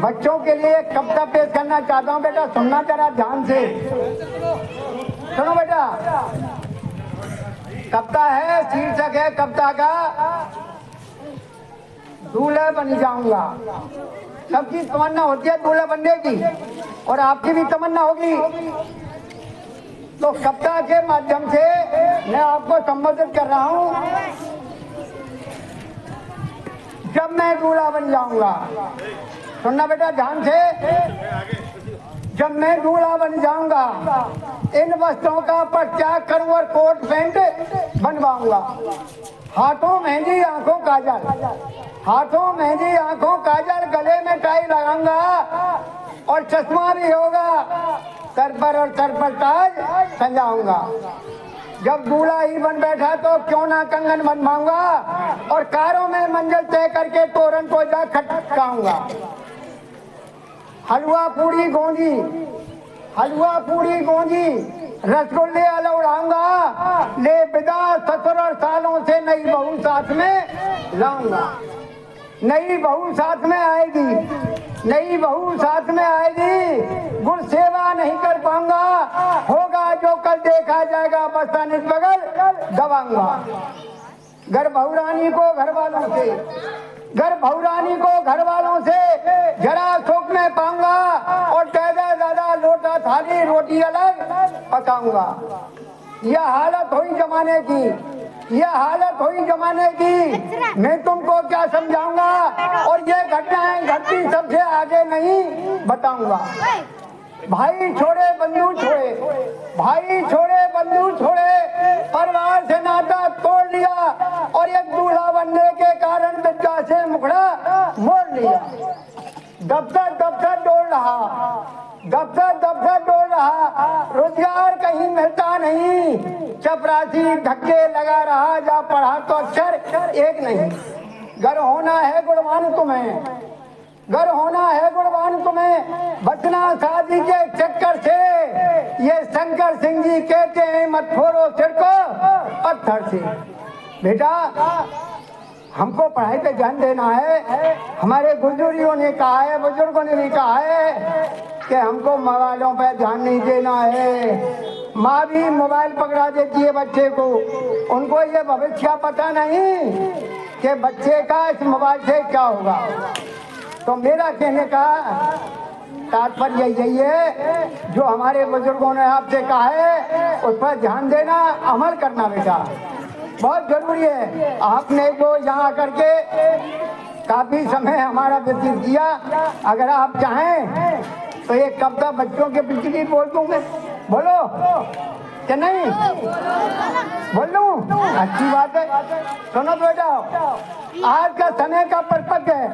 बच्चों के लिए कविता पेश करना चाहता हूँ। बेटा सुनना जरा ध्यान से, सुनो बेटा। कविता है, शीर्षक है कविता का दूल्हा बन जाऊंगा। सबकी तमन्ना होती है दूल्हा बनने की, और आपकी भी तमन्ना होगी। तो कविता के माध्यम से मैं आपको संबोधित कर रहा हूँ। जब मैं दूल्हा बन जाऊंगा, सुनना बेटा ध्यान से। जब मैं दूल्हा बन जाऊंगा, इन वस्त्रों का परित्याग करूं और कोट पैंट बनवाऊंगा। हाथों मेहंदी आंखों काजल, हाथों मेहंदी आंखों काजल, गले में टाई लगाऊंगा और चश्मा भी होगा, सर पर और सर पर ताज सजाऊंगा। जब दूल्हा ही बन बैठा तो क्यों ना कंगन बनवाऊंगा और कारों में मंजिल तय करके तोरण को जा खटकाऊंगा। हलवा पूड़ी गोंजी, हलवा पूड़ी गोंजी, रसगुल्ले उड़ाऊंगा। ले विदा ससुर और सालों से नई बहू साथ में लाऊंगा। नई बहू साथ में आएगी, नई बहू साथ में आएगी। गुड़ सेवा नहीं कर पाऊंगा, होगा जो कल देखा जाएगा, बस्ता निज बगल दबाऊंगा। घर बहुरानी को घर वालों से, घर बहुरानी को घर वालों से जरा सुख में पाऊंगा और ज्यादा ज्यादा लोटा थाली रोटी अलग पकाऊंगा। यह हालत हुई जमाने की, यह हालत हुई जमाने की, मैं तुमको क्या समझाऊंगा और ये घटनाएं घटती सबसे आगे नहीं बताऊंगा। भाई छोड़े बंधु छोड़े, भाई छोड़े बंधु छोड़े, परिवार से नाता तोड़ लिया और एक दूल्हा बनने के कारण विद्या से मुखड़ा मोड़ लिया। दफ्तर दफ्तर दौड़ रहा, दफ्तर दफ्तर दौड़ रहा, रोजगार कहीं मिलता नहीं। चपरासी धक्के लगा रहा, जा पढ़ा तो अक्षर एक नहीं। घर होना है गुणवान तुम्हें, घर होना है गुणवान तुम्हें, बचना शादी के चक्कर से। ये शंकर सिंह जी कहते हैं मत फोड़ो सिर को पत्थर से। बेटा हमको पढ़ाई पे ध्यान देना है। हमारे बुजुर्गों ने कहा है, बुजुर्गों ने भी कहा है कि हमको मोबाइलों पे ध्यान नहीं देना है। माँ भी मोबाइल पकड़ा देती है बच्चे को, उनको ये भविष्य पता नहीं कि बच्चे का इस मोबाइल से क्या होगा। तो मेरा कहने का तात्पर्य यही है, जो हमारे बुजुर्गों ने आपसे कहा है उस पर ध्यान देना, अमल करना बेटा बहुत जरूरी है। आपने जो यहाँ करके काफी समय हमारा व्यतीत किया, अगर आप चाहें तो ये कविता बच्चों के पीछे भी बोल दूं मैं, बोलो क्या नहीं बोल लूं? अच्छी बात है। सुनो बेटा, आज का समय का परिपक्व है,